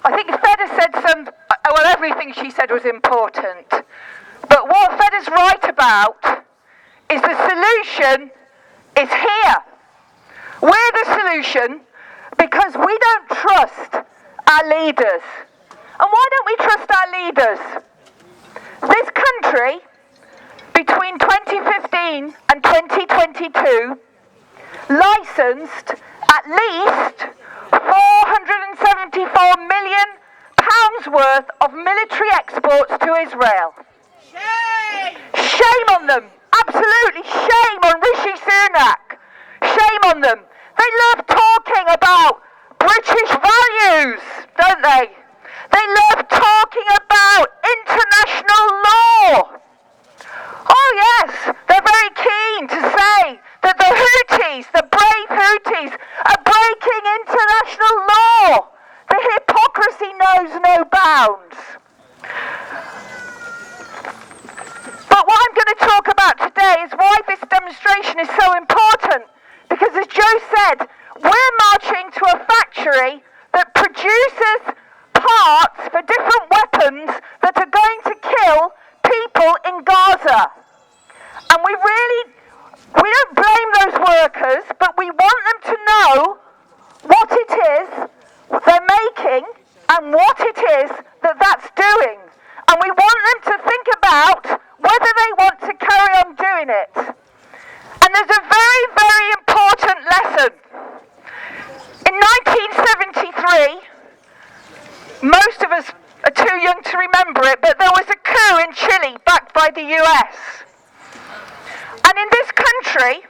I think Fedda said everything she said was important. But what Fedda's right about is the solution is here. We're the solution because we don't trust our leaders. And why don't we trust our leaders? This country, between 2015 and 2022, licensed at least £474 million worth of military exports to Israel. Shame! Shame on them! Absolutely shame on Rishi Sunak! Shame on them! They love talking about British values, don't they? They love talking about international law. Oh yes, they're very keen to say that the Houthis, the brave Houthis, are breaking international law. The hypocrisy knows no bounds. But what I'm going to talk about today is why this demonstration is so important. Because as Joe said, we're marching to a factory that produces parts for different weapons that are going to kill people in Gaza. And we don't blame those workers, but we want them to know what it is they're making and what it is that's doing. And we want them to think about whether they want to carry on doing it. And there's a very, very important lesson. In 1973, most of us are too young to remember it, but there was a coup in Chile backed by the US. And in this country,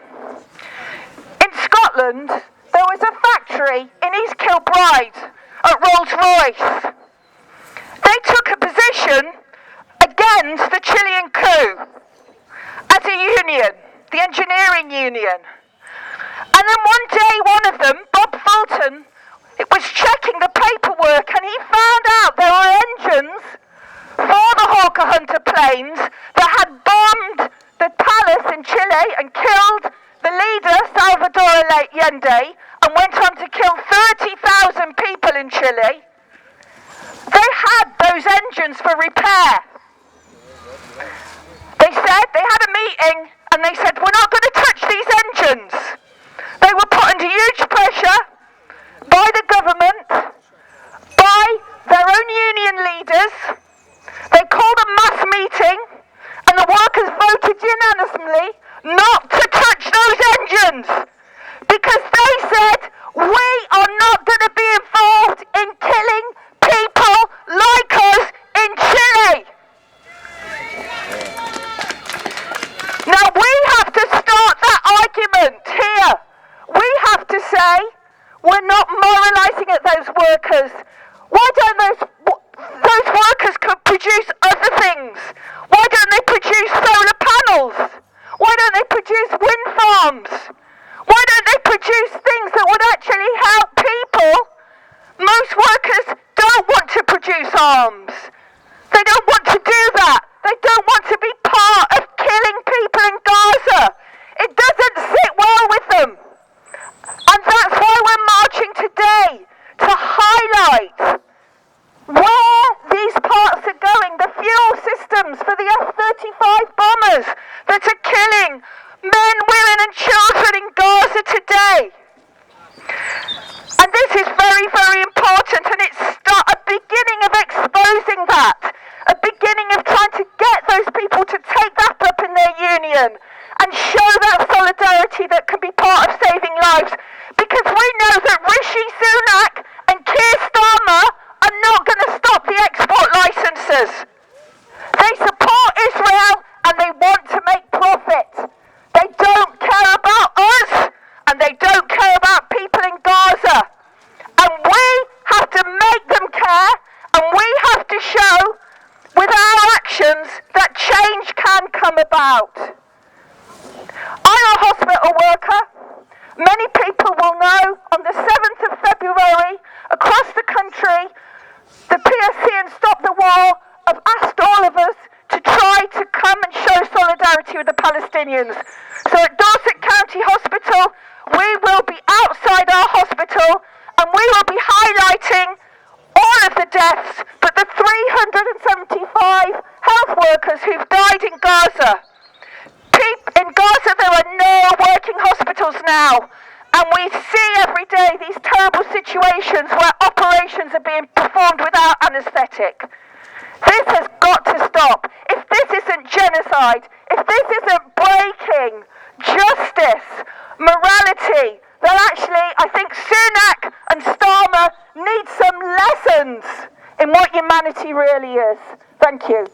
in Scotland, there was a factory in East Kilbride at Rolls-Royce. They took a position against the Chilean coup as a union, the engineering union. And then one day, one of them, Bob Fulton, was checking the paperwork and he found out there were engines for the Hawker Hunter planes that had bombed the palace in Chile and killed the leader, Salvador Allende, and went on to kill 30,000 people in Chile. They had those engines for repair. They had a meeting and they said, we're not going to touch these engines. They were put under huge pressure by the government, by their own union leaders. They called a mass meeting and the workers voted unanimously not to touch those engines because they said, we are not going to be involved in killing people like us in Chile. Now we have to start that argument here. We have to say, we're not moralising at those workers. Why don't those workers could produce other things? Why don't they produce solar panels? Why don't they produce wind farms? Why don't they produce things that would actually help people? Most workers don't want to produce arms. They don't want to do that. They don't want to be part of killing people in Gaza. It doesn't sit well with them. And that's why we're marching today, to highlight where these parts are going, the fuel systems for the F-35 bombers that are killing men, women and children in Gaza today. And this is very, very important, and it's a beginning of exposing that, a beginning of trying to get those people to take that up in their union and show that solidarity that can be part of saving lives. Because we know that Rishi Sunak and Keir Starmer are not going to stop the export licenses. They support Israel and they want to make profit. They don't care about us and they don't care about people in Gaza. And we have to make them care and we have to show with our actions that change can come about. I'm a hospital worker. Many people will know on the 7th of February, across the country, the PSC and Stop the War have asked all of us to try to come and show solidarity with the Palestinians. So at Dorset County Hospital, we will be outside our hospital and we will be highlighting all of the deaths, but the 375 health workers who've died in Gaza. In Gaza there are no working hospitals now, and we see every day these terrible situations where operations are being performed without anaesthetic. This has got to stop. If this isn't genocide, if this isn't breaking justice, morality, then actually I think Sunak and Starmer need some lessons in what humanity really is. Thank you.